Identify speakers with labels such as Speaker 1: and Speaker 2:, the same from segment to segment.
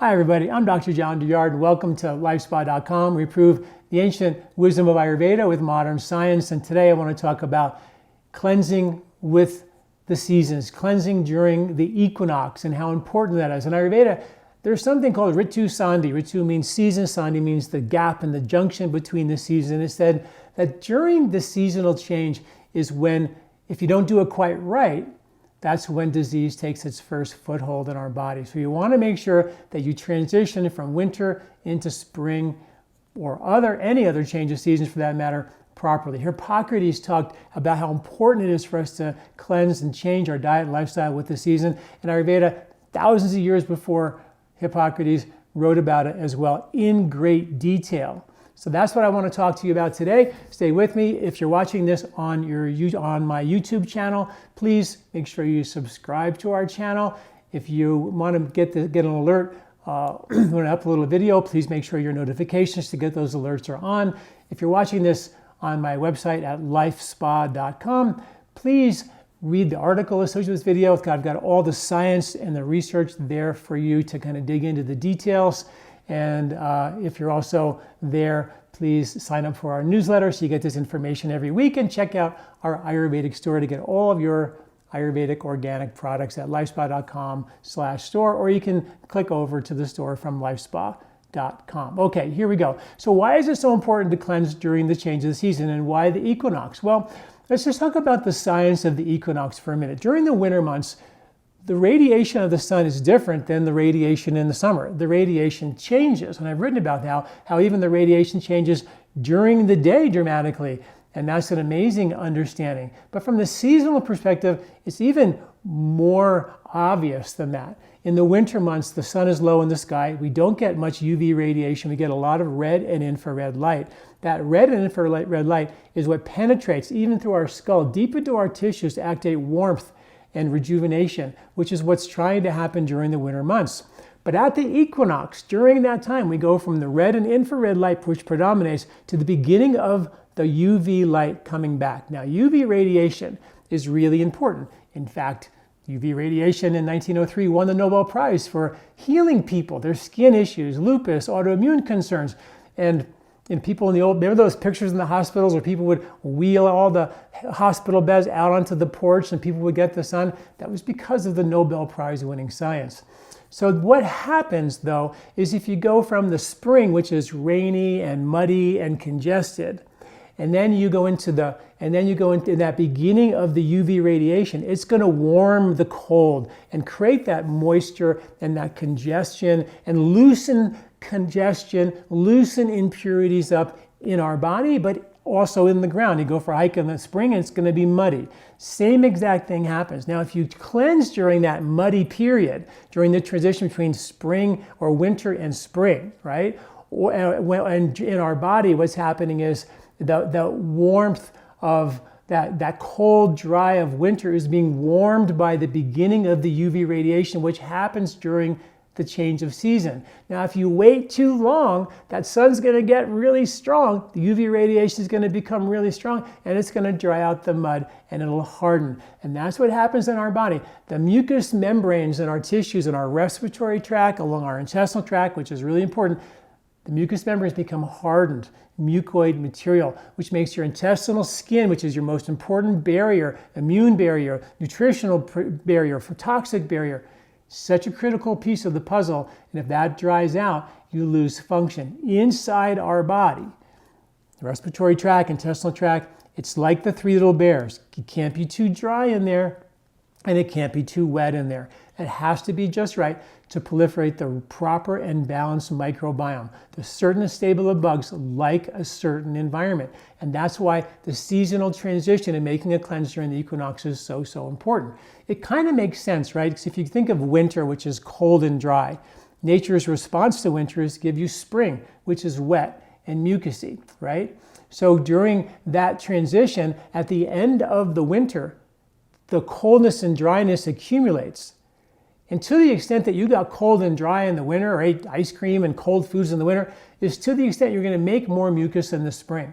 Speaker 1: Hi everybody, I'm Dr. John Douillard and welcome to LifeSpa.com. We prove the ancient wisdom of Ayurveda with modern science, and today I want to talk about cleansing with the seasons, cleansing during the equinox and how important that is. In Ayurveda, there's something called Ritu Sandhi. Ritu means season, Sandhi means the gap and the junction between the seasons. It said that during the seasonal change is when, if you don't do it quite right, that's when disease takes its first foothold in our body. So you want to make sure that you transition from winter into spring or any other change of seasons for that matter properly. Hippocrates talked about how important it is for us to cleanse and change our diet and lifestyle with the season. And Ayurveda, thousands of years before Hippocrates, wrote about it as well in great detail. So that's what I want to talk to you about today. Stay with me. If you're watching this on my YouTube channel, please make sure you subscribe to our channel. If you want to get an alert when I upload a video, please make sure your notifications to get those alerts are on. If you're watching this on my website at LifeSpa.com, please read the article associated with this video. I've got all the science and the research there for you to kind of dig into the details. And if you're also there, please sign up for our newsletter so you get this information every week, and check out our Ayurvedic store to get all of your Ayurvedic organic products at lifespa.com/store, or you can click over to the store from lifespa.com. Okay, here we go. So why is it so important to cleanse during the change of the season, and why the equinox? Well, let's just talk about the science of the equinox for a minute. During the winter months, the radiation of the sun is different than the radiation in the summer. The radiation changes, and I've written about how even the radiation changes during the day dramatically, and that's an amazing understanding. But from the seasonal perspective, it's even more obvious than that. In the winter months, the sun is low in the sky. We don't get much UV radiation. We get a lot of red and infrared light. That red and infrared light is what penetrates even through our skull, deep into our tissues to activate warmth and rejuvenation, which is what's trying to happen during the winter months. But at the equinox, during that time, we go from the red and infrared light, which predominates, to the beginning of the UV light coming back. Now, UV radiation is really important. In fact, UV radiation in 1903 won the Nobel Prize for healing people, their skin issues, lupus, autoimmune concerns, and people in the old, remember those pictures in the hospitals where people would wheel all the hospital beds out onto the porch and people would get the sun? That was because of the Nobel Prize winning science. So what happens though is if you go from the spring, which is rainy and muddy and congested, and then you go into that beginning of the UV radiation, it's going to warm the cold and create that moisture and that congestion and loosen impurities up in our body, but also in the ground. You go for a hike in the spring and it's going to be muddy. Same exact thing happens. Now, if you cleanse during that muddy period, during the transition between spring or winter and spring, right? And in our body, what's happening is the warmth of that cold, dry of winter is being warmed by the beginning of the UV radiation, which happens during the change of season. Now, if you wait too long, that sun's going to get really strong. The UV radiation is going to become really strong, and it's going to dry out the mud and it'll harden. And that's what happens in our body. The mucous membranes in our tissues, in our respiratory tract, along our intestinal tract, which is really important, the mucous membranes become hardened, mucoid material, which makes your intestinal skin, which is your most important barrier, immune barrier, nutritional barrier, phototoxic barrier, such a critical piece of the puzzle. And if that dries out, you lose function. Inside our body, the respiratory tract, intestinal tract, it's like the three little bears. It can't be too dry in there, and it can't be too wet in there. It has to be just right to proliferate the proper and balanced microbiome. There's certain stable of bugs like a certain environment. And that's why the seasonal transition and making a cleanse during the equinox is so important. It kind of makes sense, right? Because if you think of winter, which is cold and dry, nature's response to winter is to give you spring, which is wet and mucousy, right? So during that transition, at the end of the winter, the coldness and dryness accumulates. And to the extent that you got cold and dry in the winter, or ate ice cream and cold foods in the winter, is to the extent you're going to make more mucus in the spring.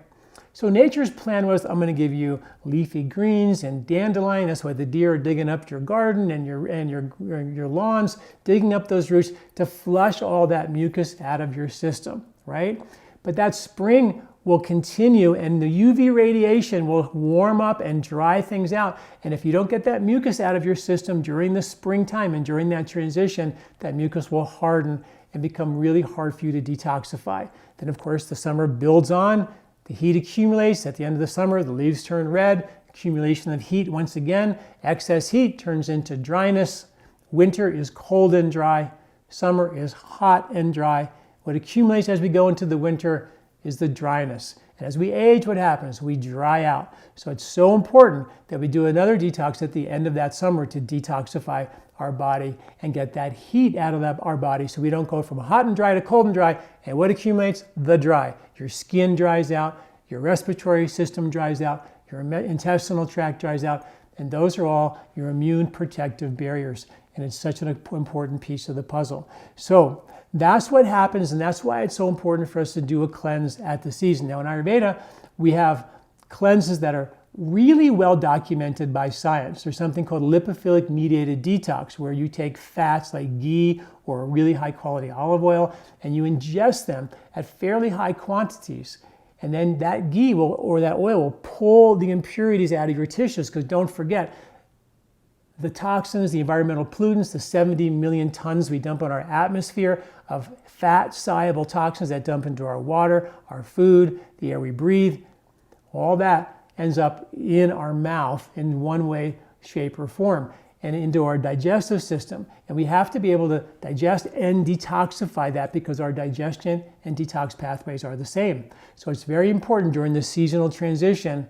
Speaker 1: So nature's plan was, I'm going to give you leafy greens and dandelion. That's why the deer are digging up your garden and your lawns, digging up those roots to flush all that mucus out of your system, right? But that spring will continue and the UV radiation will warm up and dry things out. And if you don't get that mucus out of your system during the springtime and during that transition, that mucus will harden and become really hard for you to detoxify. Then of course the summer builds on, the heat accumulates. At the end of the summer, the leaves turn red, accumulation of heat once again, excess heat turns into dryness. Winter is cold and dry, summer is hot and dry. What accumulates as we go into the winter is the dryness. And as we age, what happens? We dry out. So it's so important that we do another detox at the end of that summer to detoxify our body and get that heat out of our body so we don't go from hot and dry to cold and dry. And what accumulates? The dry. Your skin dries out, your respiratory system dries out, your intestinal tract dries out, and those are all your immune protective barriers. And it's such an important piece of the puzzle. So that's what happens, and that's why it's so important for us to do a cleanse at the season. Now in Ayurveda, we have cleanses that are really well documented by science. There's something called lipophilic mediated detox, where you take fats like ghee or really high quality olive oil, and you ingest them at fairly high quantities. And then that ghee or that oil will pull the impurities out of your tissues, because don't forget, the toxins, the environmental pollutants, the 70 million tons we dump on our atmosphere of fat-soluble toxins that dump into our water, our food, the air we breathe, all that ends up in our mouth in one way, shape, or form, and into our digestive system. And we have to be able to digest and detoxify that, because our digestion and detox pathways are the same. So it's very important during the seasonal transition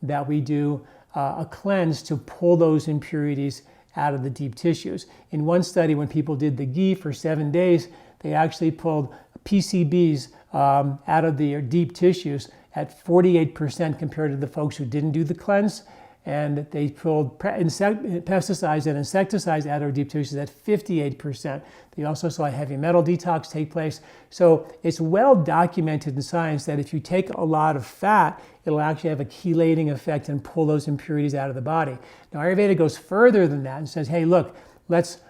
Speaker 1: that we do a cleanse to pull those impurities out of the deep tissues. In one study, when people did the ghee for 7 days, they actually pulled PCBs out of the deep tissues at 48% compared to the folks who didn't do the cleanse. And they pulled pesticides and insecticides out of our deep tissues at 58%. They also saw a heavy metal detox take place. So it's well documented in science that if you take a lot of fat, it'll actually have a chelating effect and pull those impurities out of the body. Now Ayurveda goes further than that and says, hey, look, let's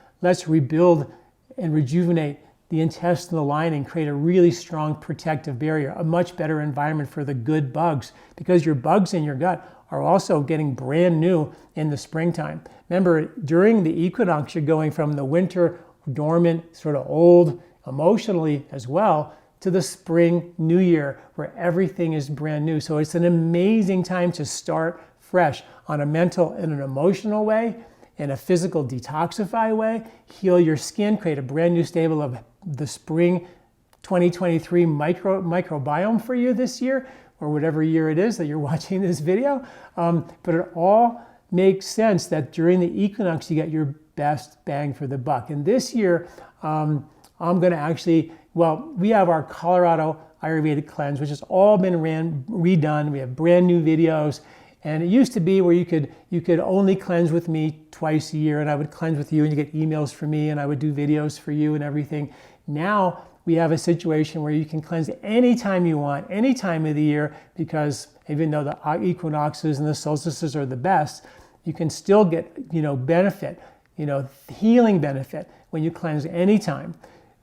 Speaker 1: rebuild and rejuvenate the intestinal lining, create a really strong protective barrier, a much better environment for the good bugs, because your bugs in your gut are also getting brand new in the springtime. Remember, during the equinox, you're going from the winter dormant, sort of old, emotionally as well, to the spring new year, where everything is brand new. So it's an amazing time to start fresh on a mental and an emotional way, in a physical detoxify way, heal your skin, create a brand new stable of the spring 2023 microbiome for you this year, or whatever year it is that you're watching this video. But it all makes sense that during the equinox, you get your best bang for the buck. And this year, I'm going to actually, we have our Colorado Ayurvedic Cleanse, which has all been redone. We have brand new videos. And it used to be where you could only cleanse with me twice a year, and I would cleanse with you and you get emails from me and I would do videos for you and everything. Now we have a situation where you can cleanse anytime you want, any time of the year, because even though the equinoxes and the solstices are the best, you can still get, benefit, healing benefit when you cleanse anytime.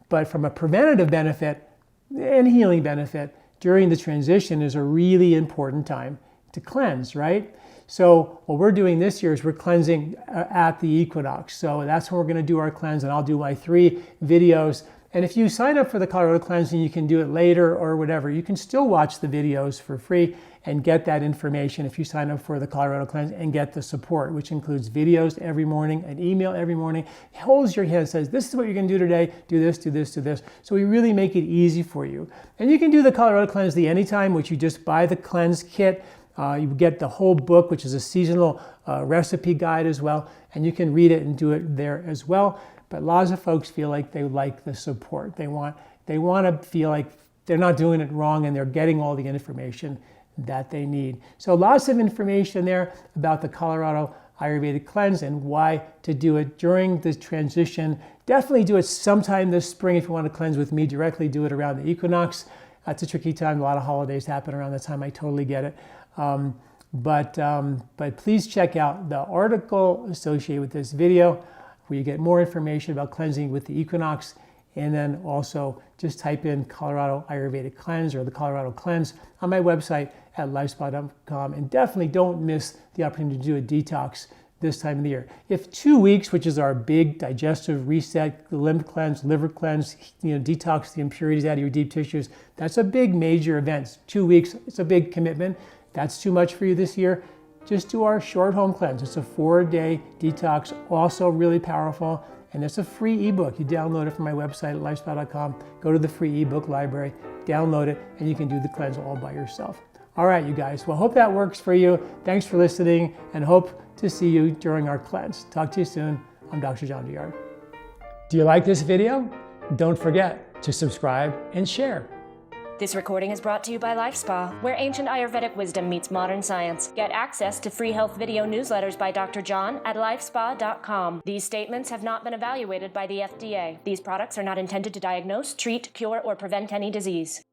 Speaker 1: But from a preventative benefit and healing benefit, during the transition is a really important time to cleanse, right? So what we're doing this year is we're cleansing at the equinox. So that's when we're going to do our cleanse, and I'll do my 3 videos. And if you sign up for the Colorado Cleanse and you can do it later or whatever, you can still watch the videos for free and get that information if you sign up for the Colorado Cleanse and get the support, which includes videos every morning, an email every morning, holds your hand, says, this is what you're going to do today, do this, do this, do this. So we really make it easy for you. And you can do the Colorado Cleanse the anytime, which you just buy the cleanse kit. You get the whole book, which is a seasonal recipe guide as well, and you can read it and do it there as well. But lots of folks feel like they like the support. They want to feel like they're not doing it wrong and they're getting all the information that they need. So lots of information there about the Colorado Ayurvedic Cleanse and why to do it during the transition. Definitely do it sometime this spring if you want to cleanse with me directly. Do it around the equinox. It's a tricky time. A lot of holidays happen around that time. I totally get it. But please check out the article associated with this video where you get more information about cleansing with the Equinox. And then also just type in Colorado Ayurvedic Cleanse or the Colorado Cleanse on my website at LifeSpa.com. And definitely don't miss the opportunity to do a detox this time of the year. If 2 weeks, which is our big digestive reset, lymph cleanse, liver cleanse, detox the impurities out of your deep tissues, that's a big major event. 2 weeks, it's a big commitment. That's too much for you this year. Just do our short home cleanse. It's a 4-day detox, also really powerful. And it's a free ebook. You download it from my website at lifespa.com. Go to the free ebook library, download it, and you can do the cleanse all by yourself. All right, you guys. Well, hope that works for you. Thanks for listening, and hope to see you during our cleanse. Talk to you soon. I'm Dr. John Douillard. Do you like this video? Don't forget to subscribe and share.
Speaker 2: This recording is brought to you by LifeSpa, where ancient Ayurvedic wisdom meets modern science. Get access to free health video newsletters by Dr. John at LifeSpa.com. These statements have not been evaluated by the FDA. These products are not intended to diagnose, treat, cure, or prevent any disease.